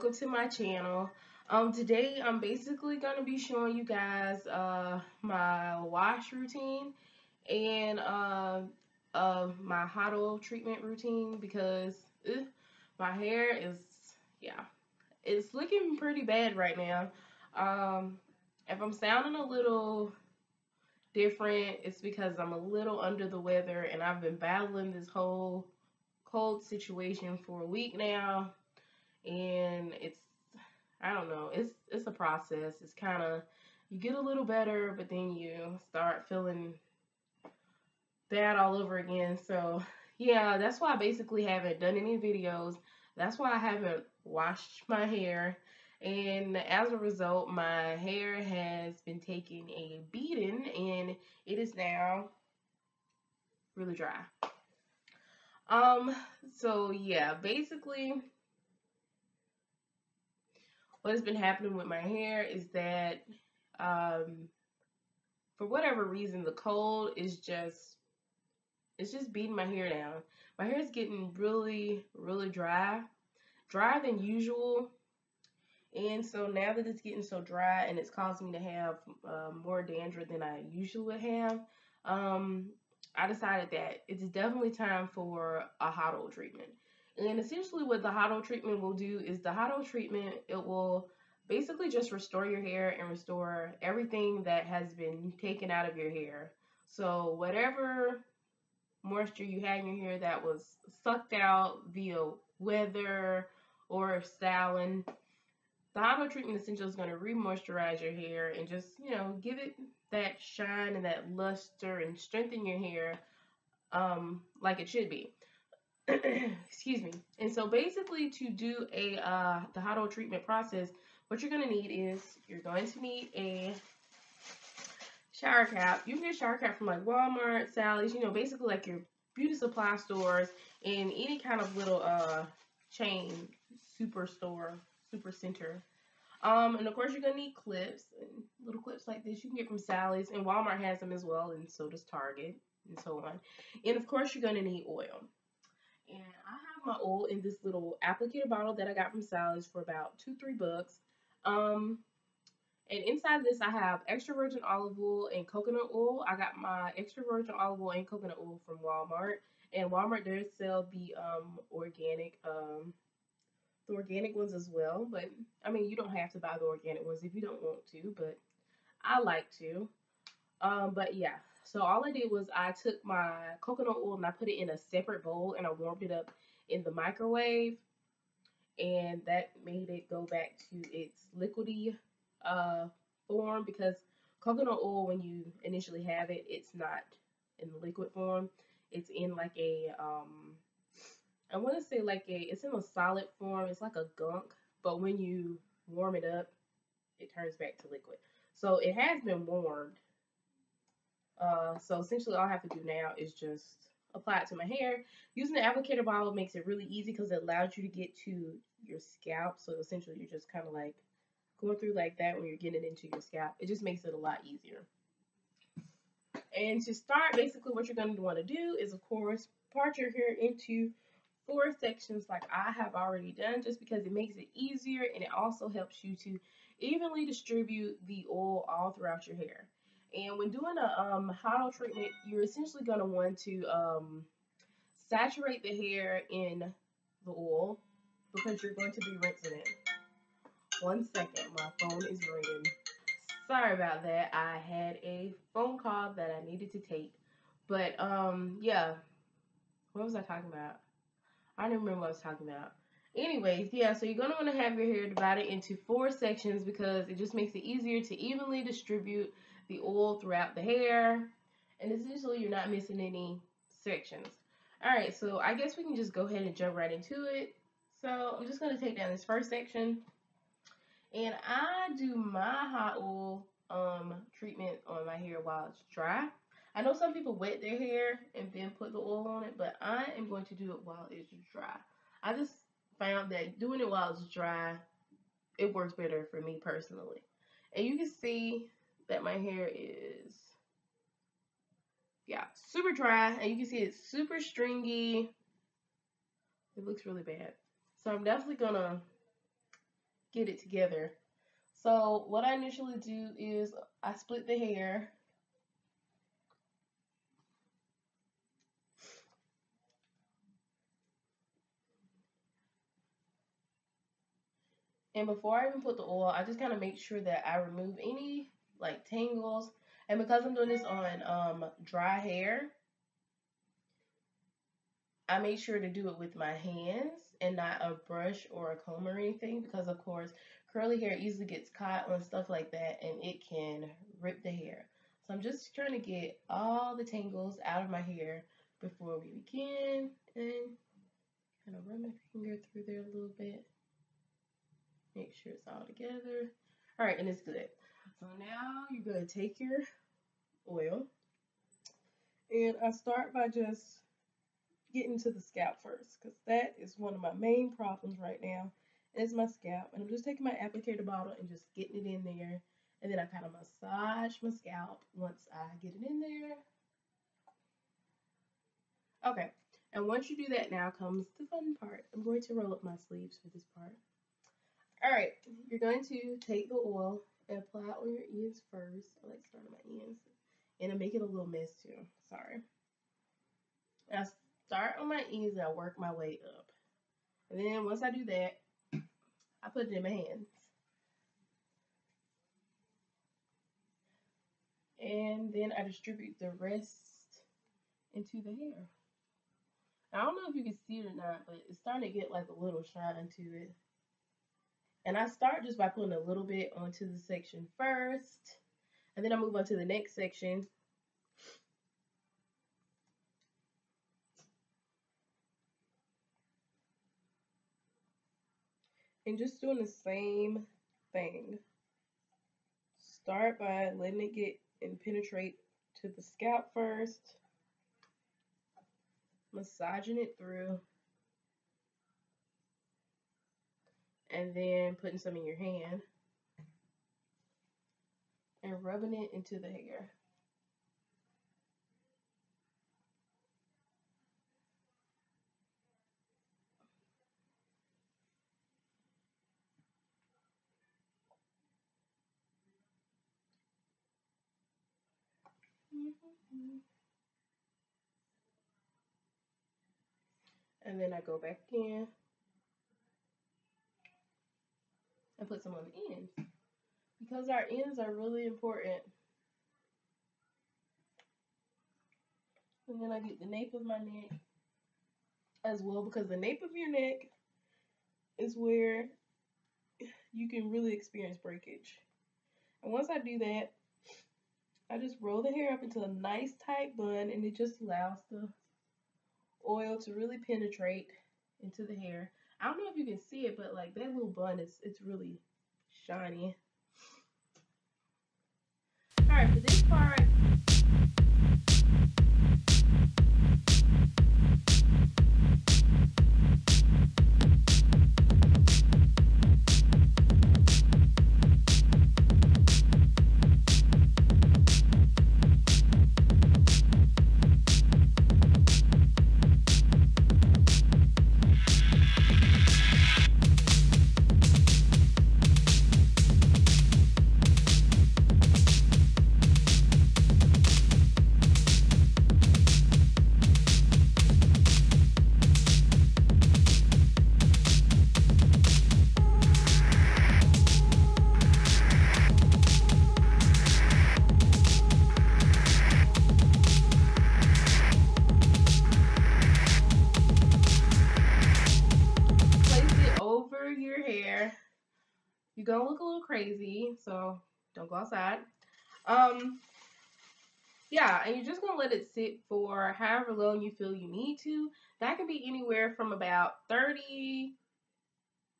welcome to my channel. Today I'm basically gonna be showing you guys my wash routine and my hot oil treatment routine because my hair is, yeah, it's looking pretty bad right now. Um, if I'm sounding a little different, it's because I'm a little under the weather and I've been battling this whole cold situation for a week now, and I don't know, it's a process. It's kind of, you get a little better, but then you start feeling bad all over again. So yeah, that's why I basically haven't done any videos. That's why I haven't washed my hair, and as a result my hair has been taking a beating and it is now really dry. um so yeah, basically what has been happening with my hair is that um, for whatever reason, the cold is it's just beating my hair down. My hair is getting really, really dry, drier than usual. And so now that it's getting so dry and it's causing me to have more dandruff than I usually would have, um, I decided that it's definitely time for a hot oil treatment. And essentially what the hot oil treatment will do is the hot oil treatment, it will basically just restore your hair and restore everything that has been taken out of your hair. So whatever moisture you had in your hair that was sucked out via weather or styling, the hot oil treatment essentially is going to re-moisturize your hair and just, give it that shine and that luster and strengthen your hair like it should be. Excuse me. And so basically to do the hot oil treatment process, what you're going to need is you're going to need a shower cap. You can get a shower cap from like Walmart, Sally's, basically like your beauty supply stores and any kind of little chain superstore, super center. And of course you're gonna need clips and little clips like this you can get from Sally's, and Walmart has them as well, and so does Target, and so on. And of course you're gonna need oil. And I have my oil in this little applicator bottle that I got from Sally's for about $2-3. Um, and inside this I have extra virgin olive oil and coconut oil. I got my extra virgin olive oil and coconut oil from Walmart, and Walmart does sell the organic ones as well. But I mean, you don't have to buy the organic ones if you don't want to, but I like to. But yeah, so all I did was I took my coconut oil and I put it in a separate bowl and I warmed it up in the microwave, and that made it go back to its liquidy uh, form, because coconut oil, when you initially have it, it's not in the liquid form. It's in like I want to say like it's in a solid form. It's like a gunk, but when you warm it up, it turns back to liquid. So it has been warmed. So essentially all I have to do now is just apply it to my hair. Using the applicator bottle makes it really easy because it allows you to get to your scalp. So essentially you're just kind of like going through like that when you're getting it into your scalp. It just makes it a lot easier. And to start, basically what you're going to want to do is, of course, part your hair into 4 sections like I have already done, just because it makes it easier and it also helps you to evenly distribute the oil all throughout your hair. And when doing a hot oil treatment, you're essentially going to want to saturate the hair in the oil because you're going to be rinsing it. 1 second, my phone is ringing. Sorry about that. I had a phone call that I needed to take. But yeah, what was I talking about? I don't remember what I was talking about. Anyways, yeah, so you're going to want to have your hair divided into 4 sections because it just makes it easier to evenly distribute the oil throughout the hair. And essentially, you're not missing any sections. Alright, so I guess we can just go ahead and jump right into it. So I'm just going to take down this first section. And I do my hot oil treatment on my hair while it's dry. I know some people wet their hair and then put the oil on it, but I am going to do it while it's dry. I just found that doing it while it's dry, it works better for me personally. And you can see that my hair is, yeah, super dry, and you can see it's super stringy. It looks really bad. So I'm definitely gonna get it together. So what I initially do is I split the hair. And before I even put the oil, I just kind of make sure that I remove any like tangles. And because I'm doing this on dry hair, I make sure to do it with my hands and not a brush or a comb or anything, because of course curly hair easily gets caught on stuff like that and it can rip the hair. So I'm just trying to get all the tangles out of my hair before we begin, and kind of run my finger through there a little bit. Make sure it's all together. All right, and it's good. So now you're going to take your oil, and I start by just getting to the scalp first, because that is one of my main problems right now is my scalp. And I'm just taking my applicator bottle and just getting it in there, and then I kind of massage my scalp once I get it in there. Okay, and once you do that, now comes the fun part. I'm going to roll up my sleeves for this part. All right, you're going to take the oil and apply it on your ends first. I like starting on my ends, and I make it a little mess too. Sorry. I start on my ends and I work my way up. And then once I do that, I put it in my hands. And then I distribute the rest into the hair. I don't know if you can see it or not, but it's starting to get like a little shine to it. And I start just by putting a little bit onto the section first, and then I move on to the next section. And just doing the same thing. Start by letting it get and penetrate to the scalp first, massaging it through, and then putting some in your hand and rubbing it into the hair. And then I go back in and put some on the ends, because our ends are really important. And then I get the nape of my neck as well, because the nape of your neck is where you can really experience breakage. And once I do that, I just roll the hair up into a nice tight bun, and it just allows the oil to really penetrate into the hair. I don't know if you can see it, but like that little bun it's really shiny. All right, for this part, your hair. You're gonna look a little crazy, so don't go outside. Yeah, and you're just gonna let it sit for however long you feel you need to. That could be anywhere from about 30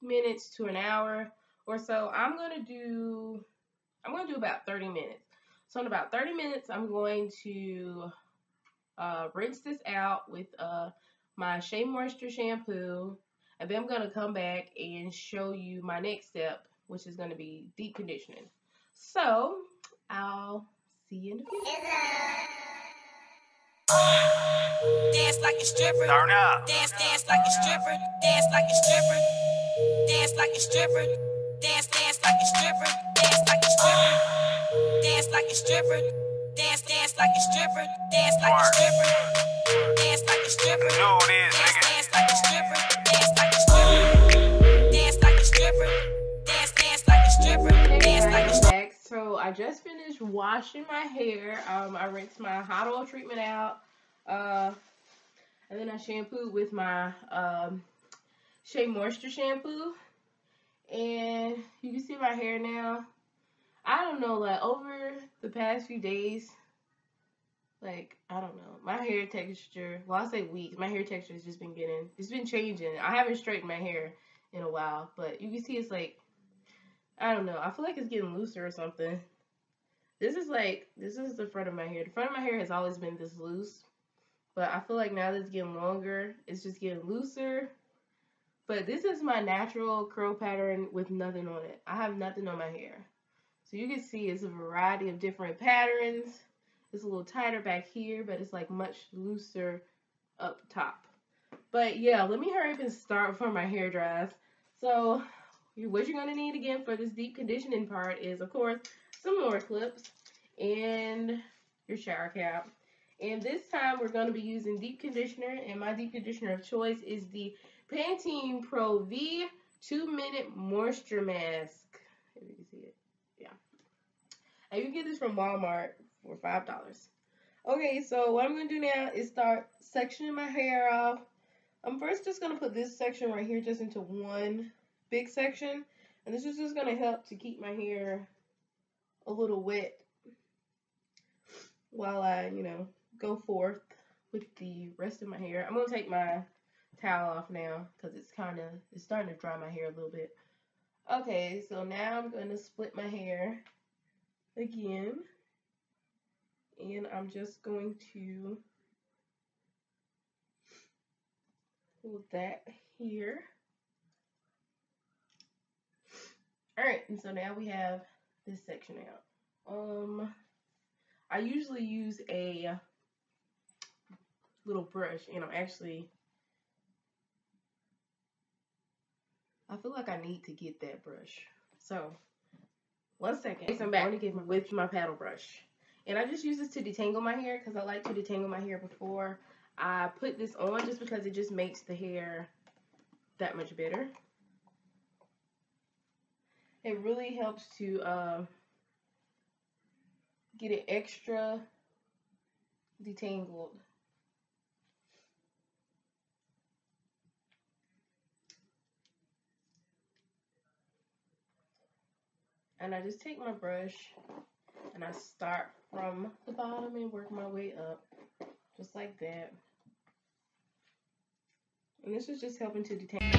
minutes to an hour or so. I'm gonna do about 30 minutes. So in about 30 minutes, I'm going to rinse this out with my Shea Moisture shampoo, and then I'm going to come back and show you my next step, which is going to be deep conditioning. So I'll see you in the future. Dance like a stripper. Turn up. Dance like a stripper. Dance like a stripper. Dance like a stripper. Dance, dance like a stripper. Dance like a stripper. Dance like a stripper. Dance, dance like a stripper. Dance like a stripper. Dance like a stripper. Dance, dance like a stripper. Dance like a stripper. Dance like a stripper. Dance, dance like a stripper. Dance like a stripper. So I just finished washing my hair. I rinsed my hot oil treatment out. And then I shampooed with my Shea Moisture shampoo. And you can see my hair now. I don't know, like over the past few days, like, I don't know, my hair texture, well, I say weeks, my hair texture has just been it's been changing. I haven't straightened my hair in a while, but you can see it's like, I don't know, I feel like it's getting looser or something. This is the front of my hair. The front of my hair has always been this loose, but I feel like now that it's getting longer, it's just getting looser. But this is my natural curl pattern with nothing on it. I have nothing on my hair. So you can see it's a variety of different patterns. It's a little tighter back here, but it's like much looser up top. But yeah, let me hurry up and start before my hair dries. So what you're going to need again for this deep conditioning part is, of course, some more clips and your shower cap. And this time we're going to be using deep conditioner, and my deep conditioner of choice is the Pantene Pro V 2-minute moisture mask. If you can see it. Yeah. And you can get this from Walmart for $5. Okay, so what I'm going to do now is start sectioning my hair off. I'm first just going to put this section right here just into one big section. And this is just going to help to keep my hair a little wet while I, go forth with the rest of my hair. I'm going to take my towel off now because it's starting to dry my hair a little bit. Okay, so now I'm going to split my hair again, and I'm just going to pull that here. Alright, and so now we have this section out. I usually use a little brush, and I feel like I need to get that brush. So, 1 second. I'm back with my paddle brush. And I just use this to detangle my hair because I like to detangle my hair before I put this on, just because it just makes the hair that much better. It really helps to get it extra detangled. And I just take my brush and I start from the bottom and work my way up, just like that. And this is just helping to detangle.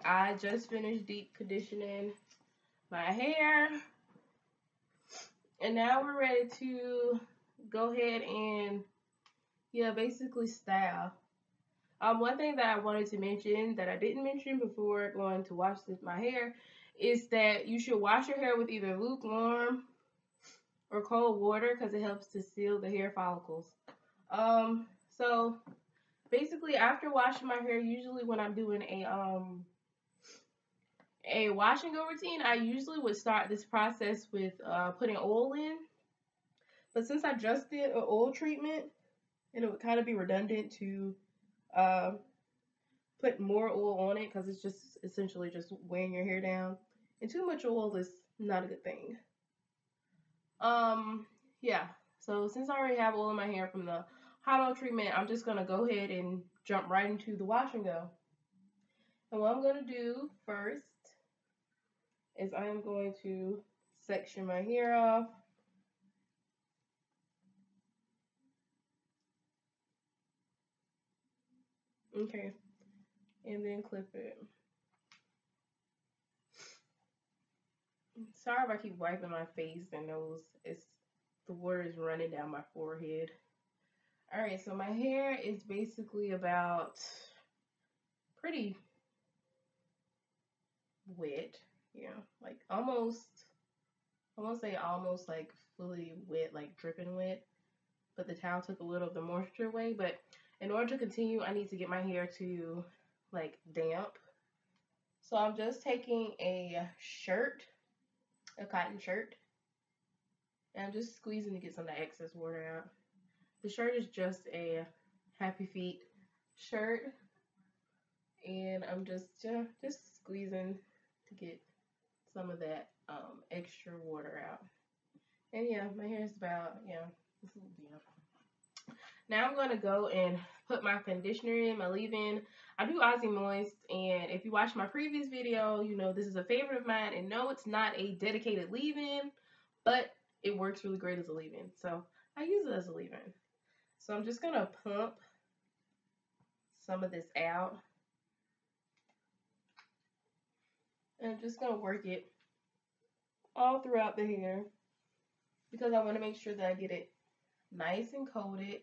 I just finished deep conditioning my hair, and now we're ready to go ahead and basically style. One thing that I wanted to mention that I didn't mention before going to wash my hair is that you should wash your hair with either lukewarm or cold water because it helps to seal the hair follicles. So basically after washing my hair, usually when I'm doing a wash and go routine, I usually would start this process with putting oil in. But since I just did an oil treatment, and it would kind of be redundant to put more oil on it because it's just essentially just weighing your hair down. And too much oil is not a good thing. Yeah. So since I already have oil in my hair from the hot oil treatment, I'm just going to go ahead and jump right into the wash and go. And what I'm going to do first is I am going to section my hair off. Okay, and then clip it. Sorry if I keep wiping my face and nose. It's the water is running down my forehead. Alright, so my hair is basically about pretty wet. Yeah, like almost, I won't say almost like fully wet, like dripping wet. But the towel took a little of the moisture away. But in order to continue, I need to get my hair to like damp. So I'm just taking a shirt, a cotton shirt, and I'm just squeezing to get some of the excess water out. The shirt is just a Happy Feet shirt, and I'm just squeezing to get some of that extra water out. And yeah, my hair is about it's a little damp. Now I'm gonna go and put my conditioner in, my leave-in. I do Aussie Moist, and if you watched my previous video, you know this is a favorite of mine. And no, it's not a dedicated leave-in, but it works really great as a leave-in. So I use it as a leave-in. So I'm just gonna pump some of this out. And I'm just gonna work it all throughout the hair because I want to make sure that I get it nice and coated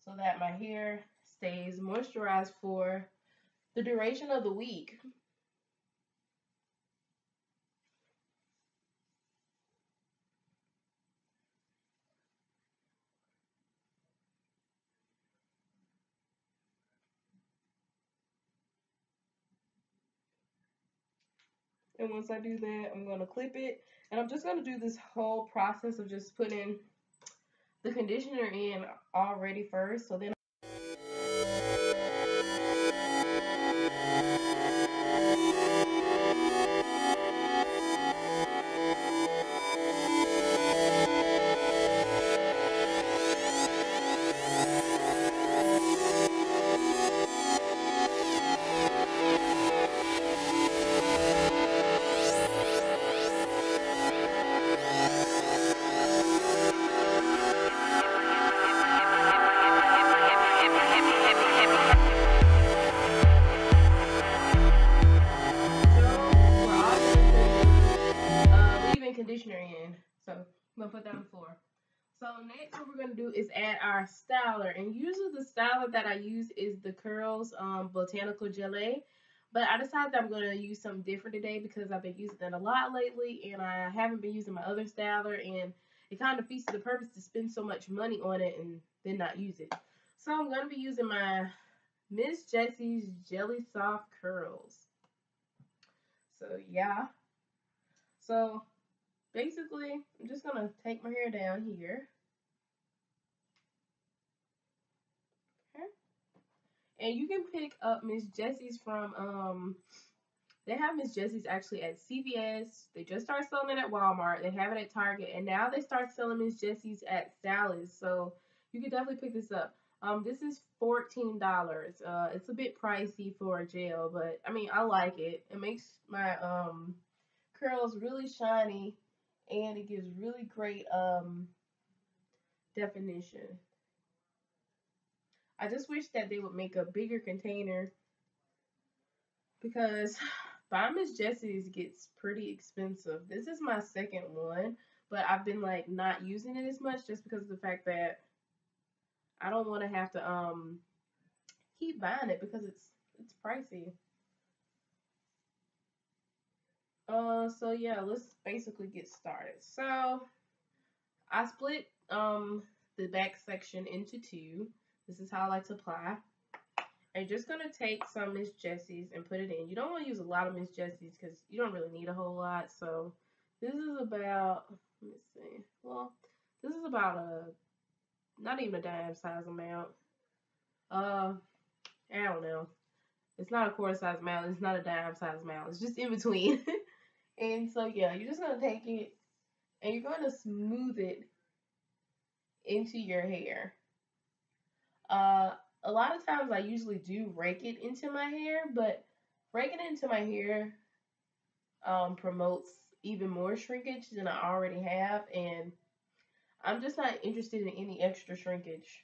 so that my hair stays moisturized for the duration of the week. And once I do that, I'm going to clip it. And I'm just going to do this whole process of just putting the conditioner in already first. So then conditioner in. So I'm gonna put that on the floor. So next what we're gonna do is add our styler. And usually the styler that I use is the Curls Botanical Gelée. But I decided that I'm gonna use something different today because I've been using that a lot lately and I haven't been using my other styler, and it kind of defeats the purpose to spend so much money on it and then not use it. So I'm gonna be using my Miss Jessie's Jelly Soft Curls. So yeah. So basically, I'm just going to take my hair down here. Okay. And you can pick up Miss Jessie's from, they have Miss Jessie's actually at CVS. They just started selling it at Walmart. They have it at Target. And now they start selling Miss Jessie's at Stylist. So you can definitely pick this up. This is $14. It's a bit pricey for a gel, but I mean, I like it. It makes my curls really shiny, and it gives really great definition. I just wish that they would make a bigger container because buying Miss Jessie's gets pretty expensive. This is my second one, but I've been like not using it as much just because of the fact that I don't want to have to keep buying it because it's pricey. So yeah, let's basically get started. So I split the back section into two. This is how I like to apply. And you're just gonna take some Miss Jessie's and put it in. You don't want to use a lot of Miss Jessie's because you don't really need a whole lot. So this is about, let me see. Well, this is about not even a dime size amount. I don't know. It's not a quarter size amount. It's not a dime size amount. It's just in between. And so yeah, you're just gonna take it and you're gonna smooth it into your hair. A lot of times I usually do rake it into my hair, but raking it into my hair promotes even more shrinkage than I already have, and I'm just not interested in any extra shrinkage.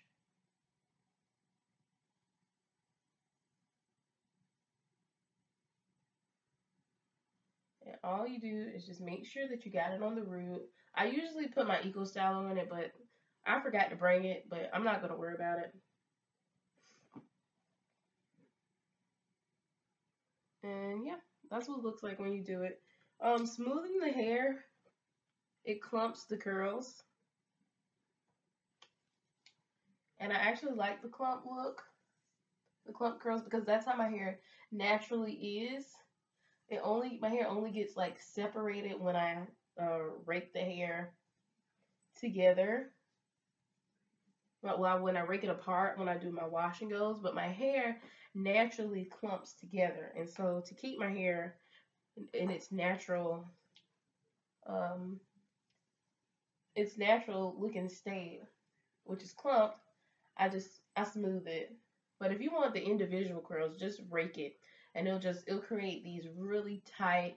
And all you do is just make sure that you got it on the root. I usually put my Eco Styler on it, but I forgot to bring it, but I'm not going to worry about it. And yeah, that's what it looks like when you do it. Smoothing the hair, it clumps the curls. And I actually like the clump look, the clump curls, because that's how my hair naturally is. My hair only gets like separated when I rake the hair together. Well, when I rake it apart, when I do my wash and goes, but my hair naturally clumps together. And so to keep my hair in um, its natural looking state, which is clumped, I smooth it. But if you want the individual curls, just rake it, and it'll create these really tight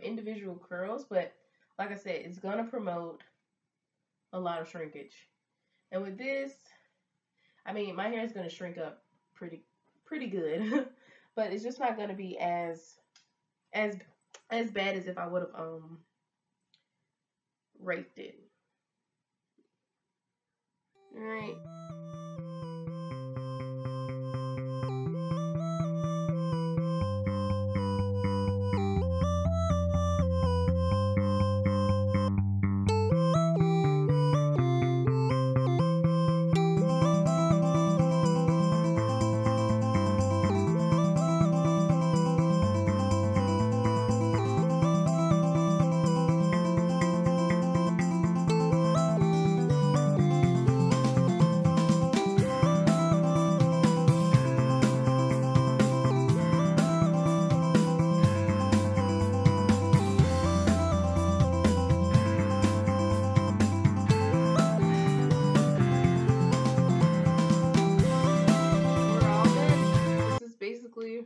individual curls. But like I said, it's gonna promote a lot of shrinkage. And with this, I mean, my hair is gonna shrink up pretty good, but it's just not gonna be as as bad as if I would have raked it. All right. We're all done. This is basically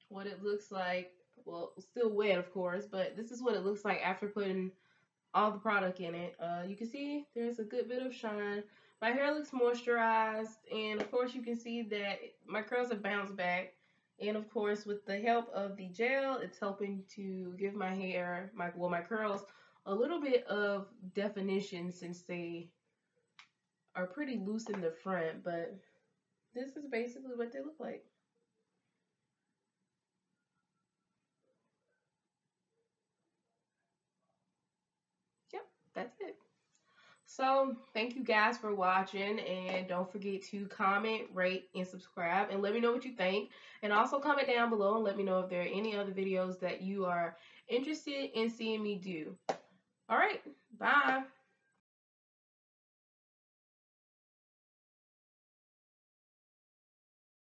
what it looks like. Well, still wet, of course, but this is what it looks like after putting all the product in it. You can see there's a good bit of shine. My hair looks moisturized, and of course you can see that my curls have bounced back. And of course, with the help of the gel, it's helping to give my hair, my curls, a little bit of definition since they are pretty loose in the front. But this is basically what they look like. Yep, that's it. So, thank you guys for watching, and don't forget to comment, rate, and subscribe, and let me know what you think. And also comment down below and let me know if there are any other videos that you are interested in seeing me do. All right, bye.